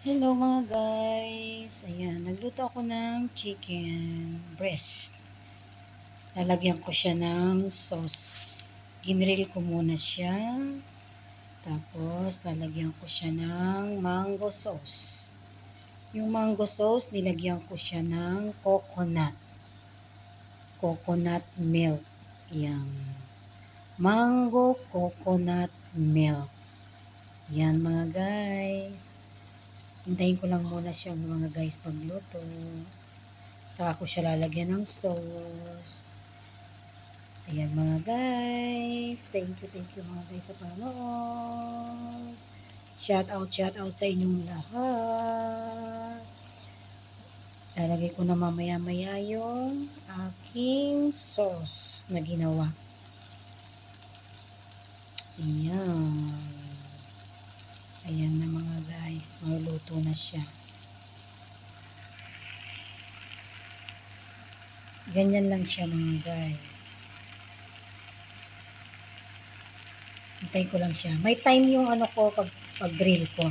Hello mga guys. Ayan, nagluto ako ng chicken breast. Lalagyan ko siya ng sauce. Ginrill ko muna siya. Tapos, lalagyan ko siya ng mango sauce. Yung mango sauce, nilagyan ko siya ng coconut. Coconut milk. Ayan. Mango coconut milk. Yan mga guys. Hintayin ko lang muna siya mga guys magluto. Saka ko siya lalagyan ng sauce. Ayan mga guys. Thank you mga guys sa panonood. Shout out sa inyong lahat. Lalagay ko na mamaya-maya yung aking sauce na ginawa. Ayan. Ayan na mga guys. Maluto na siya. Ganyan lang siya mga guys. Hintayin ko lang siya. May time yung ano ko pag grill ko.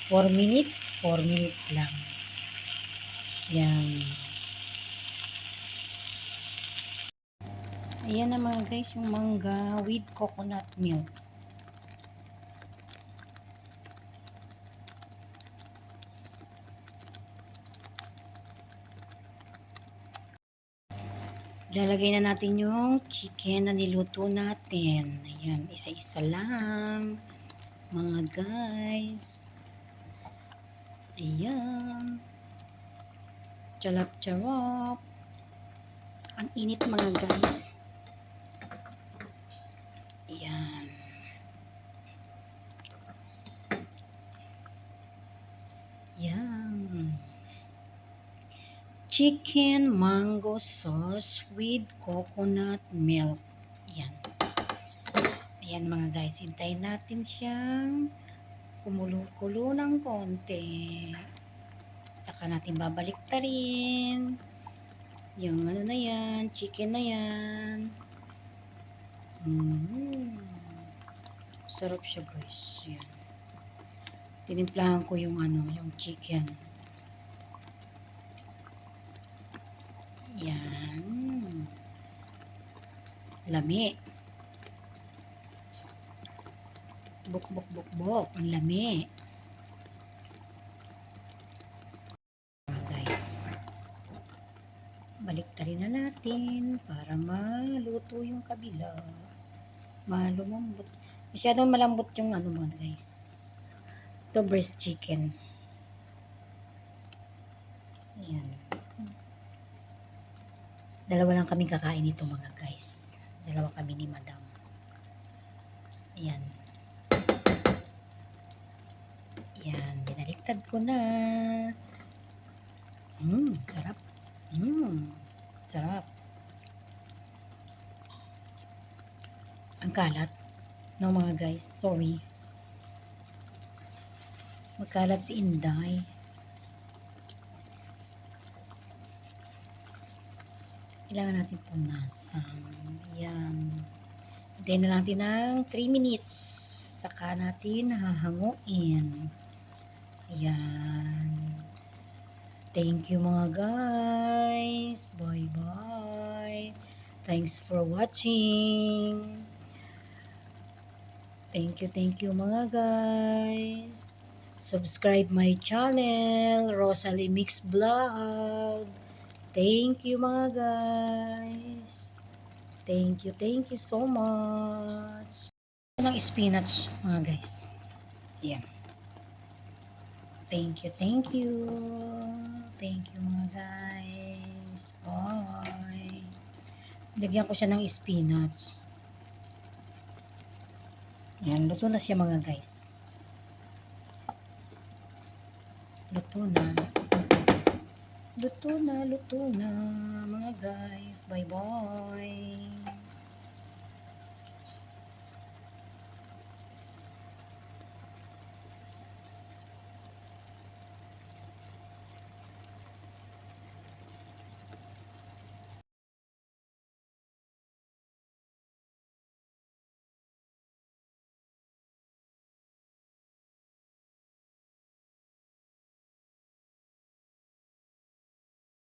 4 minutes, 4 minutes lang. Yan. Ayan na mga guys, yung mangga with coconut milk. Lalagay na natin yung chicken na niluto natin. Ayan, isa-isa lang. Mga guys. Ayan. Charap-charap. Ang init mga guys. Ayan. Ayan. Chicken mango sauce with coconut milk. Ayan. Ayan mga guys, hintayin natin siyang kumulo-kulo ng konti. Saka natin babalik ta rin. Yung ano na yan, chicken na yan. Sarap siya guys. Ayan. Tinimplahan ko yung ano, yung chicken. Yan. Lami. Buk. Ang lami. Guys. Baliktarin na natin para maluto yung kabila. Malumambot. Masyadong malambot yung ano mo guys. Ito breast chicken. Ayan. Dalawa lang kami kakain nito mga guys. Dalawa kami ni madam. Ayan. Ayan. Binaliktad ko na. Sarap. Sarap. Ang kalat. No mga guys. Sorry. Magkalat si Inday. Kailangan natin punasan. Ayan. Hintayin na natin ng 3 minutes. Saka natin hahanguin. Ayan. Thank you mga guys. Bye-bye. Thanks for watching. Thank you mga guys. Subscribe my channel, Rosalie Mix Vlog. Thank you mga guys. Thank you so much. Ng spinach mga guys. Yeah. Thank you. Thank you mga guys. Bye. Lagyan ko siya ng spinach. Yan, luto na siya mga guys. Luto na mga guys. Bye bye.